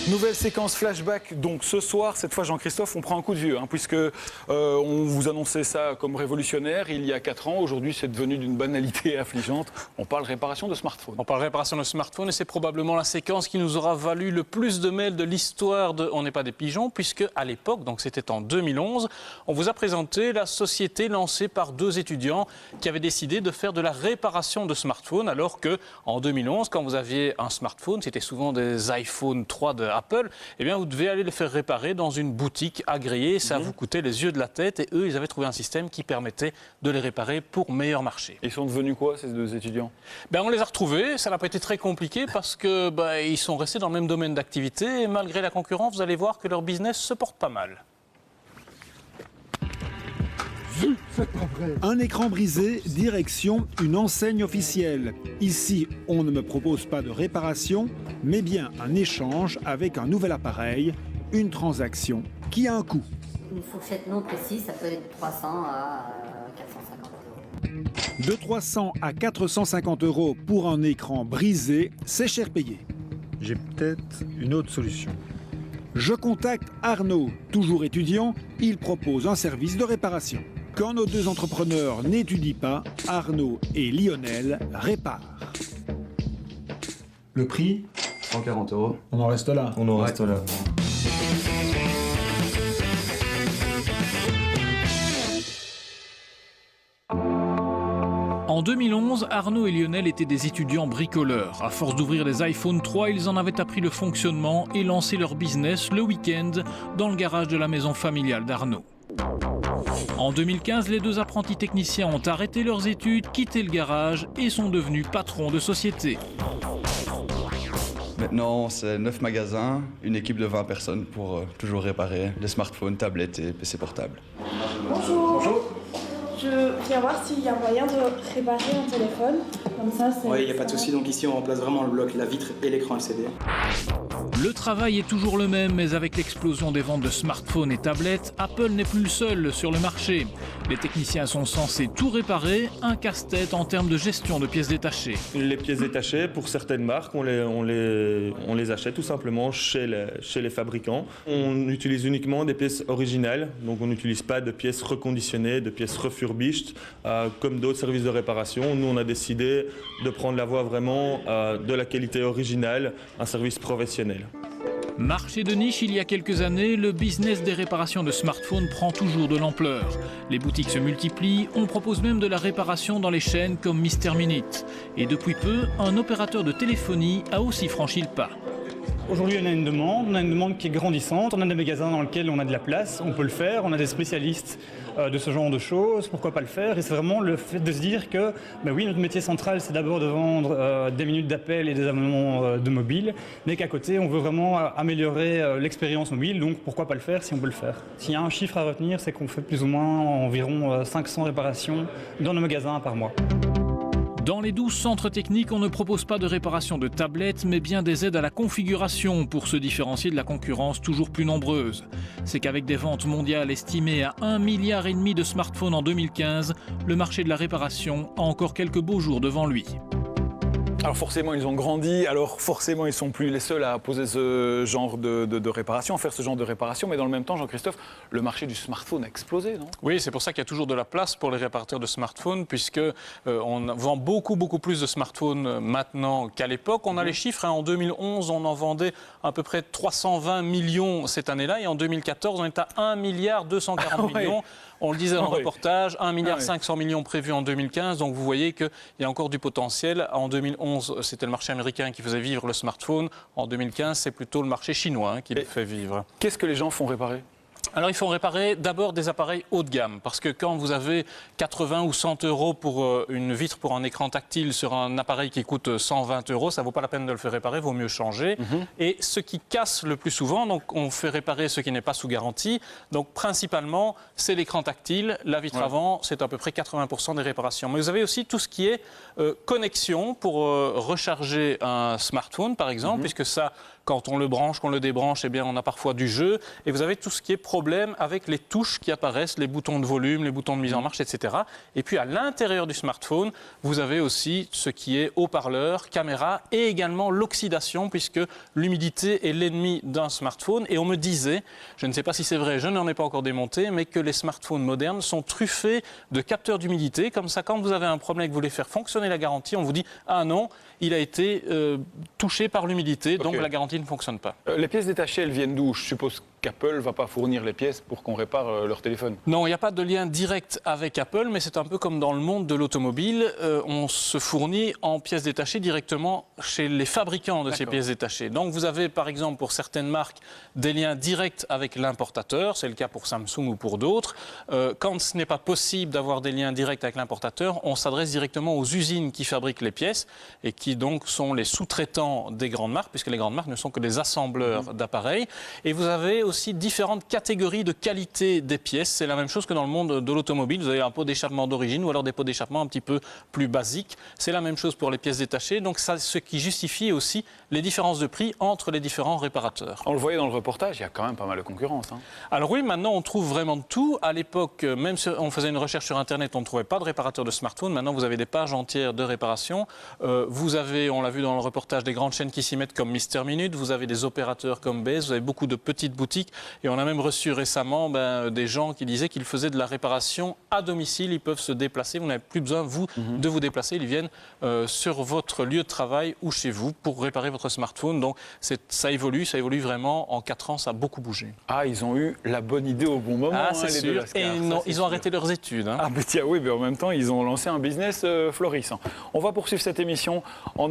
Nouvelle séquence flashback, donc ce soir, cette fois Jean-Christophe, on prend un coup de vieux, puisque on vous annonçait ça comme révolutionnaire il y a 4 ans. Aujourd'hui, c'est devenu d'une banalité affligeante. On parle réparation de smartphone. On parle réparation de smartphone et c'est probablement la séquence qui nous aura valu le plus de mails de l'histoire de On n'est pas des pigeons, puisque à l'époque, donc c'était en 2011, on vous a présenté la société lancée par 2 étudiants qui avaient décidé de faire de la réparation de smartphones, alors que en 2011, quand vous aviez un smartphone, c'était souvent des iPhone 3 de Apple, eh bien vous devez aller le faire réparer dans une boutique agréée, ça vous coûtait les yeux de la tête et eux ils avaient trouvé un système qui permettait de les réparer pour meilleur marché. Ils sont devenus quoi ces 2 étudiants? On les a retrouvés, ça n'a pas été très compliqué parce que ils sont restés dans le même domaine d'activité et malgré la concurrence vous allez voir que leur business se porte pas mal. Un écran brisé, direction une enseigne officielle. Ici, on ne me propose pas de réparation, mais bien un échange avec un nouvel appareil, une transaction qui a un coût. Une fourchette non précise, ça peut aller de 300 à 450 €. De 300 à 450 € pour un écran brisé, c'est cher payé. J'ai peut-être une autre solution. Je contacte Arnaud, toujours étudiant, il propose un service de réparation. Quand nos 2 entrepreneurs n'étudient pas, Arnaud et Lionel réparent. Le prix 140 €. On en reste là. On en reste là. En 2011, Arnaud et Lionel étaient des étudiants bricoleurs. À force d'ouvrir les iPhone 3, ils en avaient appris le fonctionnement et lancé leur business le week-end dans le garage de la maison familiale d'Arnaud. En 2015, les 2 apprentis techniciens ont arrêté leurs études, quitté le garage et sont devenus patrons de société. Maintenant, c'est 9 magasins, une équipe de 20 personnes pour toujours réparer les smartphones, tablettes et PC portables. Bonjour. Bonjour. Je viens voir s'il y a moyen de réparer un téléphone. Comme ça, c'est... Oui, il n'y a pas de souci. Donc ici, on remplace vraiment le bloc, la vitre et l'écran LCD. Le travail est toujours le même, mais avec l'explosion des ventes de smartphones et tablettes, Apple n'est plus le seul sur le marché. Les techniciens sont censés tout réparer, un casse-tête en termes de gestion de pièces détachées. Les pièces détachées, pour certaines marques, on les achète tout simplement chez les fabricants. On utilise uniquement des pièces originales, donc on n'utilise pas de pièces reconditionnées, de pièces refurbished, comme d'autres services de réparation. Nous, on a décidé de prendre la voie vraiment de la qualité originale, un service professionnel. Marché de niche il y a quelques années, le business des réparations de smartphones prend toujours de l'ampleur. Les boutiques se multiplient, on propose même de la réparation dans les chaînes comme Mister Minute. Et depuis peu, un opérateur de téléphonie a aussi franchi le pas. Aujourd'hui, on a une demande qui est grandissante. On a des magasins dans lesquels on a de la place, on peut le faire. On a des spécialistes de ce genre de choses, pourquoi pas le faire? Et c'est vraiment le fait de se dire que, oui, notre métier central, c'est d'abord de vendre des minutes d'appel et des abonnements de mobile, mais qu'à côté, on veut vraiment améliorer l'expérience mobile, donc pourquoi pas le faire si on peut le faire? S'il y a un chiffre à retenir, c'est qu'on fait plus ou moins environ 500 réparations dans nos magasins par mois. Dans les 12 centres techniques, on ne propose pas de réparation de tablettes, mais bien des aides à la configuration pour se différencier de la concurrence toujours plus nombreuse. C'est qu'avec des ventes mondiales estimées à 1,5 milliard de smartphones en 2015, le marché de la réparation a encore quelques beaux jours devant lui. Alors forcément, ils ont grandi, alors forcément, ils ne sont plus les seuls à poser ce genre de réparation, à faire ce genre de réparation, mais dans le même temps, Jean-Christophe, le marché du smartphone a explosé, non? Oui, c'est pour ça qu'il y a toujours de la place pour les réparateurs de smartphones, puisque on vend beaucoup plus de smartphones maintenant qu'à l'époque. On a les chiffres, en 2011, on en vendait à peu près 320 millions cette année-là, et en 2014, on est à 1,240 milliard. On le disait dans le reportage, 1,5 milliard prévu en 2015, donc vous voyez qu'il y a encore du potentiel. En 2011, c'était le marché américain qui faisait vivre le smartphone. En 2015, c'est plutôt le marché chinois qui le fait vivre. Qu'est-ce que les gens font réparer ? Alors, il faut réparer d'abord des appareils haut de gamme, parce que quand vous avez 80 ou 100 € pour une vitre pour un écran tactile sur un appareil qui coûte 120 €, ça ne vaut pas la peine de le faire réparer, il vaut mieux changer. Et ce qui casse le plus souvent, donc on fait réparer ce qui n'est pas sous garantie. Donc, principalement, c'est l'écran tactile, la vitre avant, c'est à peu près 80% des réparations. Mais vous avez aussi tout ce qui est connexion pour recharger un smartphone, par exemple, puisque ça, quand on le branche, qu'on le débranche, eh bien, on a parfois du jeu. Et vous avez tout ce qui est problème problème avec les touches qui apparaissent, les boutons de volume, les boutons de mise en marche, etc. Et puis à l'intérieur du smartphone, vous avez aussi ce qui est haut-parleur, caméra et également l'oxydation, puisque l'humidité est l'ennemi d'un smartphone. Et on me disait, je ne sais pas si c'est vrai, je n'en ai pas encore démonté, mais que les smartphones modernes sont truffés de capteurs d'humidité. Comme ça, quand vous avez un problème et que vous voulez faire fonctionner la garantie, on vous dit « Ah non, il a été touché par l'humidité, donc la garantie ne fonctionne pas. » Les pièces détachées, elles viennent d'où? Je suppose qu'Apple ne va pas fournir les pièces pour qu'on répare leur téléphone. Non, il n'y a pas de lien direct avec Apple, mais c'est un peu comme dans le monde de l'automobile. On se fournit en pièces détachées directement chez les fabricants de ces pièces détachées. Donc vous avez par exemple pour certaines marques des liens directs avec l'importateur, c'est le cas pour Samsung ou pour d'autres. Quand ce n'est pas possible d'avoir des liens directs avec l'importateur, on s'adresse directement aux usines qui fabriquent les pièces et qui donc sont les sous-traitants des grandes marques, puisque les grandes marques ne sont que des assembleurs d'appareils. Et vous avez aussi différentes catégories de qualité des pièces. C'est la même chose que dans le monde de l'automobile. Vous avez un pot d'échappement d'origine ou alors des pots d'échappement un petit peu plus basiques. C'est la même chose pour les pièces détachées. Donc ça, ce qui justifie aussi les différences de prix entre les différents réparateurs. On le voyait dans le reportage, il y a quand même pas mal de concurrence. Alors oui, maintenant on trouve vraiment de tout. À l'époque, même si on faisait une recherche sur Internet, on ne trouvait pas de réparateur de smartphone. Maintenant, vous avez des pages entières de réparation. Vous avez, on l'a vu dans le reportage, des grandes chaînes qui s'y mettent comme Mister Minute. Vous avez des opérateurs comme Base. Vous avez beaucoup de petites boutiques. Et on a même reçu récemment des gens qui disaient qu'ils faisaient de la réparation à domicile. Ils peuvent se déplacer. Vous n'avez plus besoin, vous, de vous déplacer. Ils viennent sur votre lieu de travail ou chez vous pour réparer votre smartphone. Donc ça évolue vraiment. En 4 ans, ça a beaucoup bougé. Ah, ils ont eu la bonne idée au bon moment. Ah, c'est les sûr. deux Et ils ont arrêté leurs études. Ah, mais tiens, oui, mais en même temps, ils ont lancé un business florissant. On va poursuivre cette émission en